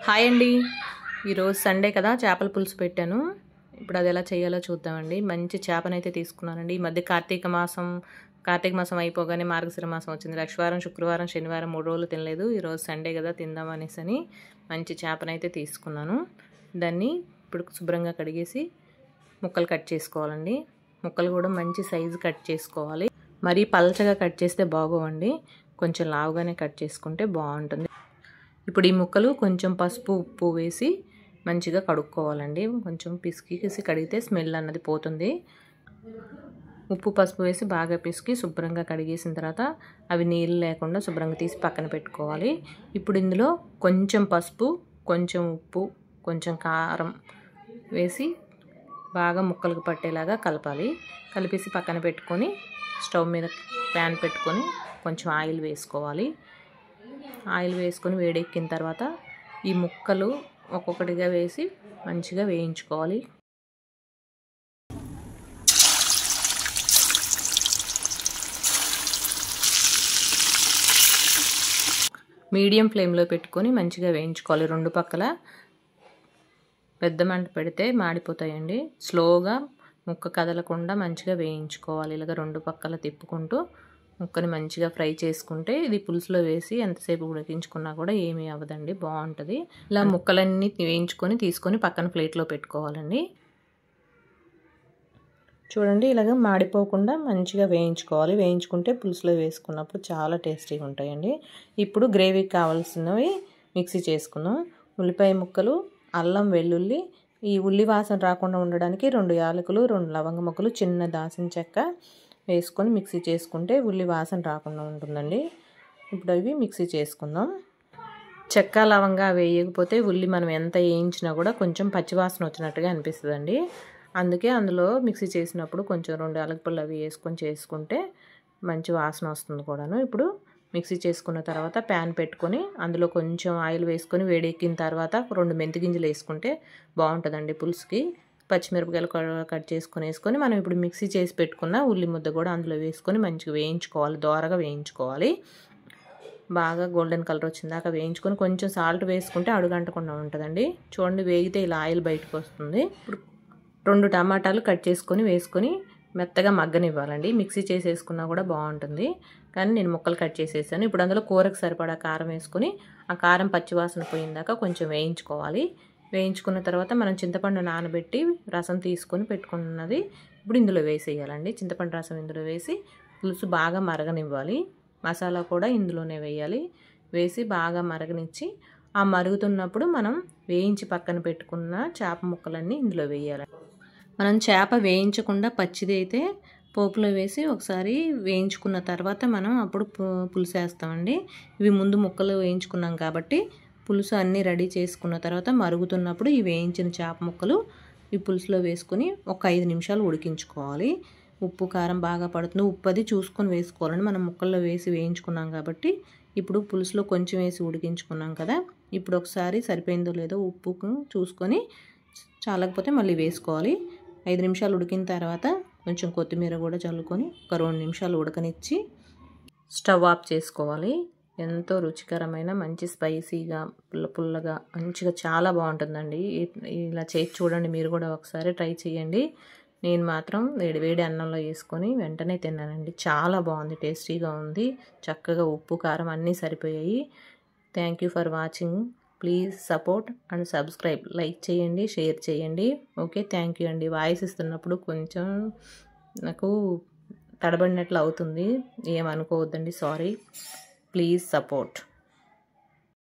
Hi అండి. ఈరోజు Sunday కదా, చేపల పులుసు పెట్టాను. ఇప్పుడు అది ఎలా చేయాలో చూద్దామండి. మంచి చేపనైతే తీసుకున్నానండి. ఈ మధ్య కార్తీక మాసం అయిపోగానే మార్గశిర మాసం వచ్చింది. లక్షవారం, శుక్రవారం, శనివారం 3 రోజులు తినలేదు. ఈరోజు సండే కదా తిందాం అనేసి మంచి చేపనైతే తీసుకున్నాను. దాన్ని ఇప్పుడు శుభ్రంగా కడిగేసి ముక్కలు కట్ చేసుకోవాలండి. ముక్కలు కూడా మంచి సైజు కట్ చేసుకోవాలి. మరీ పల్చగా కట్ చేస్తే బాగోవండి. కొంచెం లావుగానే కట్ చేసుకుంటే బాగుంటుంది. ఇప్పుడు ఈ ముక్కలు కొంచెం పసుపు, ఉప్పు వేసి మంచిగా కడుక్కోవాలండి. కొంచెం పిసికి కడిగితే స్మెల్ అన్నది పోతుంది. ఉప్పు, పసుపు వేసి బాగా పిసికి శుభ్రంగా కడిగేసిన తర్వాత అవి నీళ్ళు లేకుండా శుభ్రంగా తీసి పక్కన పెట్టుకోవాలి. ఇప్పుడు ఇందులో కొంచెం పసుపు, కొంచెం ఉప్పు, కొంచెం కారం వేసి బాగా ముక్కలకు పట్టేలాగా కలపాలి. కలిపేసి పక్కన పెట్టుకొని స్టవ్ మీద ప్యాన్ పెట్టుకొని కొంచెం ఆయిల్ వేసుకోవాలి. ఆయిల్ వేసుకొని వేడెక్కిన తర్వాత ఈ ముక్కలు ఒక్కొక్కటిగా వేసి మంచిగా వేయించుకోవాలి. మీడియం ఫ్లేమ్లో పెట్టుకొని మంచిగా వేయించుకోవాలి. రెండు పక్కల పెద్ద మంట పెడితే మాడిపోతాయండి. స్లోగా ముక్క కదలకుండా మంచిగా వేయించుకోవాలి. ఇలాగ రెండు పక్కల తిప్పుకుంటూ ముక్కని మంచిగా ఫ్రై చేసుకుంటే ఇది పులుసులో వేసి ఎంతసేపు ఉడికించుకున్నా కూడా ఏమీ అవ్వదండి, బాగుంటుంది. ఇలా ముక్కలన్నీ వేయించుకొని తీసుకొని పక్కన ప్లేట్లో పెట్టుకోవాలండి. చూడండి, ఇలాగ మాడిపోకుండా మంచిగా వేయించుకోవాలి. వేయించుకుంటే పులుసులో వేసుకున్నప్పుడు చాలా టేస్టీగా ఉంటాయండి. ఇప్పుడు గ్రేవీకి కావాల్సినవి మిక్సీ చేసుకుందాం. ఉల్లిపాయ ముక్కలు, అల్లం, వెల్లుల్లి, ఈ ఉల్లి వాసన రాకుండా ఉండడానికి 2 యాలకులు, 2 లవంగ ముక్కలు, చిన్న దాల్చిన చెక్క వేసుకొని మిక్సీ చేసుకుంటే ఉల్లి వాసన రాకుండా ఉంటుందండి. ఇప్పుడు అవి మిక్సీ చేసుకుందాం. చెక్క, లవంగా వేయకపోతే ఉల్లి మనం ఎంత వేయించినా కూడా కొంచెం పచ్చివాసన వచ్చినట్టుగా అనిపిస్తుందండి. అందుకే అందులో మిక్సీ చేసినప్పుడు కొంచెం 2 యాలకులు అవి వేసుకొని చేసుకుంటే మంచి వాసన వస్తుంది కూడాను. ఇప్పుడు మిక్సీ చేసుకున్న తర్వాత ప్యాన్ పెట్టుకొని అందులో కొంచెం ఆయిల్ వేసుకొని వేడెక్కిన తర్వాత 2 మెంతి గింజలు వేసుకుంటే బాగుంటుందండి పులుసుకి. పచ్చిమిరపకాయలు కట్ వేసుకొని మనం ఇప్పుడు మిక్సీ చేసి పెట్టుకున్న ఉల్లి ముద్ద కూడా అందులో వేసుకొని మంచిగా వేయించుకోవాలి. దోరగా వేయించుకోవాలి. బాగా గోల్డెన్ కలర్ వచ్చిందాక వేయించుకొని కొంచెం సాల్ట్ వేసుకుంటే అడుగంటకుండా ఉంటుందండి. చూడండి, వేగితే ఇలా ఆయిల్ బయటకు వస్తుంది. ఇప్పుడు 2 టమాటాలు కట్ చేసుకొని వేసుకొని మెత్తగా మగ్గనివ్వాలండి. మిక్సీ చేసేసుకున్నా కూడా బాగుంటుంది, కానీ నేను ముక్కలు కట్ చేసేసాను. ఇప్పుడు అందులో కూరకు సరిపడా కారం వేసుకొని ఆ కారం పచ్చివాసన పోయిందాక కొంచెం వేయించుకోవాలి. వేయించుకున్న తర్వాత మనం చింతపండు నానబెట్టి రసం తీసుకొని పెట్టుకున్నది ఇప్పుడు ఇందులో వేసేయాలండి. చింతపండు రసం ఇందులో వేసి పులుసు బాగా మరగనివ్వాలి. మసాలా కూడా ఇందులోనే వేయాలి. వేసి బాగా మరగనిచ్చి ఆ మరుగుతున్నప్పుడు మనం వేయించి పక్కన పెట్టుకున్న చేప ముక్కలన్నీ ఇందులో వేయాలి. మనం చేప వేయించకుండా పచ్చిది అయితే పోపులో వేసి ఒకసారి వేయించుకున్న తర్వాత మనం అప్పుడు పులుసు వేస్తామండి. ఇవి ముందు ముక్కలు వేయించుకున్నాం కాబట్టి పులుసు అన్నీ రెడీ చేసుకున్న తర్వాత మరుగుతున్నప్పుడు ఈ వేయించిన చేప ముక్కలు ఈ పులుసులో వేసుకొని ఒక 5 నిమిషాలు ఉడికించుకోవాలి. ఉప్పు, కారం బాగా పడుతుంది. ఉప్పు అది చూసుకొని వేసుకోవాలండి. మనం ముక్కల్లో వేసి వేయించుకున్నాం కాబట్టి ఇప్పుడు పులుసులో కొంచెం వేసి ఉడికించుకున్నాం కదా, ఇప్పుడు ఒకసారి సరిపోయిందో లేదో ఉప్పు చూసుకొని చాలకపోతే మళ్ళీ వేసుకోవాలి. 5 నిమిషాలు ఉడికిన తర్వాత కొంచెం కొత్తిమీర కూడా చల్లుకొని ఒక 2 నిమిషాలు ఉడకనిచ్చి స్టవ్ ఆఫ్ చేసుకోవాలి. ఎంతో రుచికరమైన మంచి స్పైసీగా పుల్లగా మంచిగా చాలా బాగుంటుందండి. ఇలా చేసి చూడండి, మీరు కూడా ఒకసారి ట్రై చేయండి. నేను మాత్రం వేడి అన్నంలో వేసుకొని వెంటనే తిన్నానండి. చాలా బాగుంది, టేస్టీగా ఉంది. చక్కగా ఉప్పు, కారం అన్నీ సరిపోయాయి. Thank you for watching. Please support and subscribe. Like చేయండి, షేర్ చేయండి. ఓకే, థ్యాంక్ యూ అండి. వాయిస్ ఇస్తున్నప్పుడు కొంచెం నాకు తడబడినట్లు అవుతుంది, ఏమనుకోవద్దండి, సారీ. Please support.